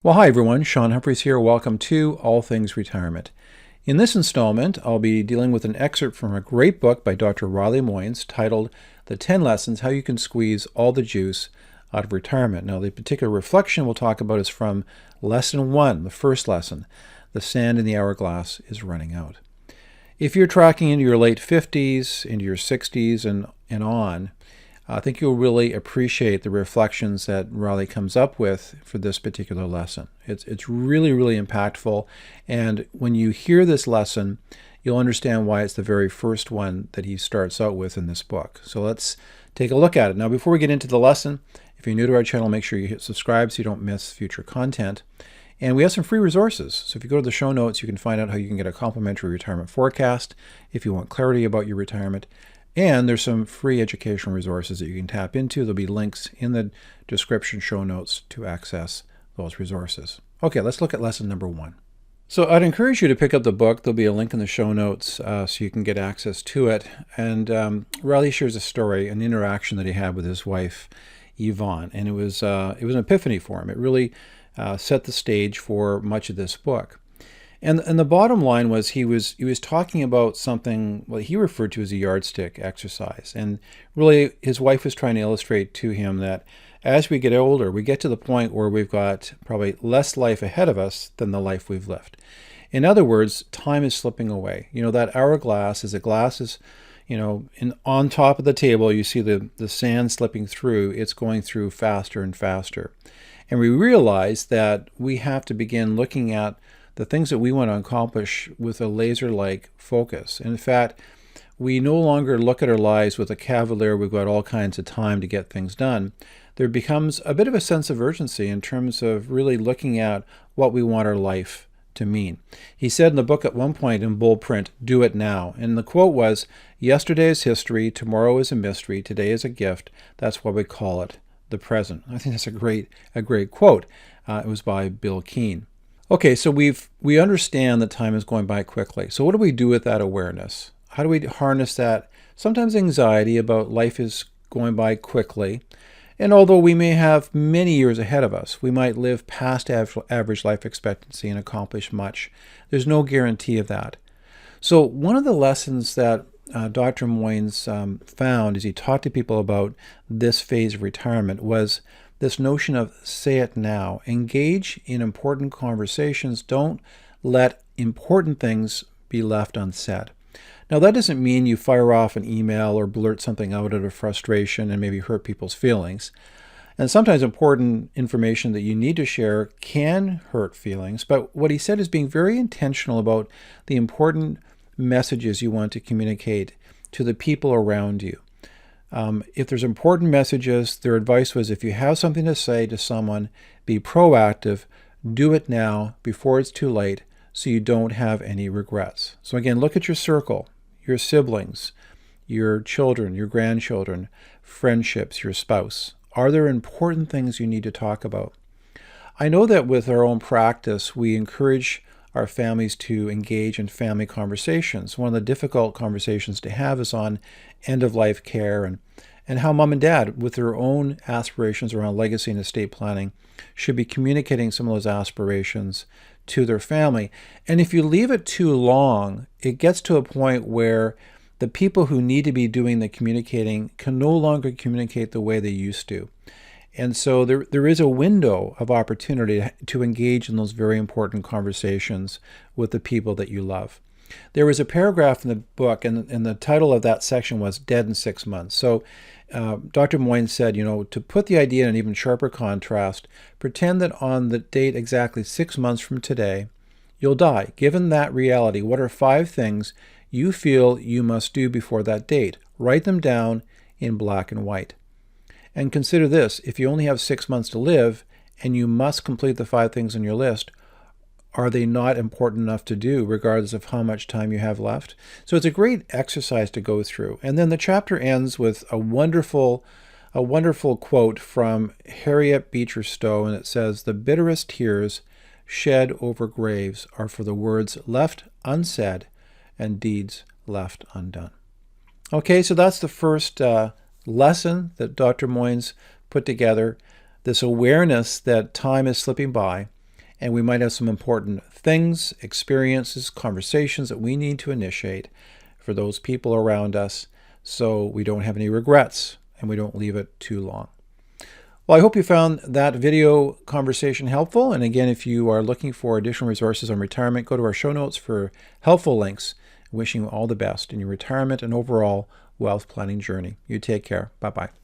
Well, hi everyone, Shaun Humphries here. Welcome to All Things Retirement. In this installment, I'll be dealing with an excerpt from a great book by Dr. Riley Moynes titled The 10 Lessons How You Can Squeeze All the Juice Out of Retirement. Now, the particular reflection we'll talk about is from Lesson 1, the first lesson. The sand in the hourglass is running out. If you're tracking into your late 50s, into your 60s, and on, I think you'll really appreciate the reflections that Riley comes up with for this particular lesson. It's really, really impactful. And when you hear this lesson, you'll understand why it's the very first one that he starts out with in this book. So let's take a look at it. Now, before we get into the lesson, if you're new to our channel, make sure you hit subscribe so you don't miss future content. And we have some free resources. So if you go to the show notes, you can find out how you can get a complimentary retirement forecast if you want clarity about your retirement. And there's some free educational resources that you can tap into. There'll be links in the description show notes to access those resources. Okay, let's look at lesson number 1. So I'd encourage you to pick up the book. There'll be a link in the show notes so you can get access to it. And Riley shares a story, an interaction that he had with his wife, Yvonne. And it was an epiphany for him. It really set the stage for much of this book. And the bottom line was he was talking about something what he referred to as a yardstick exercise. And really his wife was trying to illustrate to him that as we get older, we get to the point where we've got probably less life ahead of us than the life we've lived. In other words, time is slipping away. You know, that hourglass, as the glass is, on top of the table, you see the sand slipping through, it's going through faster and faster. And we realize that we have to begin looking at the things that we want to accomplish with a laser-like focus. In fact, we no longer look at our lives with a cavalier, we've got all kinds of time to get things done. There becomes a bit of a sense of urgency in terms of really looking at what we want our life to mean. He said in the book at one point in bold print, "Do it now." And the quote was, "Yesterday is history, tomorrow is a mystery, today is a gift. That's why we call it the present." I think that's a great quote. It was by Bill Keane. Okay, so we understand that time is going by quickly. So what do we do with that awareness? How do we harness that sometimes anxiety about life is going by quickly? And although we may have many years ahead of us, we might live past average life expectancy and accomplish much. There's no guarantee of that. So one of the lessons that Dr. Moynes found as he talked to people about this phase of retirement was this notion of say it now. Engage in important conversations. Don't let important things be left unsaid. Now, that doesn't mean you fire off an email or blurt something out of frustration and maybe hurt people's feelings. And sometimes important information that you need to share can hurt feelings. But what he said is being very intentional about the important messages you want to communicate to the people around you. If there's important messages, their advice was if you have something to say to someone, be proactive, do it now before it's too late so you don't have any regrets. So again, look at your circle, your siblings, your children, your grandchildren, friendships, your spouse. Are there important things you need to talk about? I know that with our own practice, we encourage our families to engage in family conversations. One of the difficult conversations to have is on end-of-life care and how mom and dad, with their own aspirations around legacy and estate planning, should be communicating some of those aspirations to their family. And if you leave it too long, it gets to a point where the people who need to be doing the communicating can no longer communicate the way they used to. And so there is a window of opportunity to engage in those very important conversations with the people that you love. There was a paragraph in the book, and the title of that section was Dead in 6 months. So Dr. Moynes said, to put the idea in an even sharper contrast, pretend that on the date exactly 6 months from today, you'll die. Given that reality, what are 5 things you feel you must do before that date? Write them down in black and white. And consider this, if you only have 6 months to live and you must complete the 5 things on your list, are they not important enough to do regardless of how much time you have left? So it's a great exercise to go through. And then the chapter ends with a wonderful quote from Harriet Beecher Stowe, and it says, "The bitterest tears shed over graves are for the words left unsaid and deeds left undone." Okay, so that's the first lesson that Dr. Moynes put together, this awareness that time is slipping by. and we might have some important things, experiences, conversations that we need to initiate for those people around us so we don't have any regrets and we don't leave it too long. Well, I hope you found that video conversation helpful. And again, if you are looking for additional resources on retirement, go to our show notes for helpful links. Wishing you all the best in your retirement and overall wealth planning journey. You take care. Bye-bye.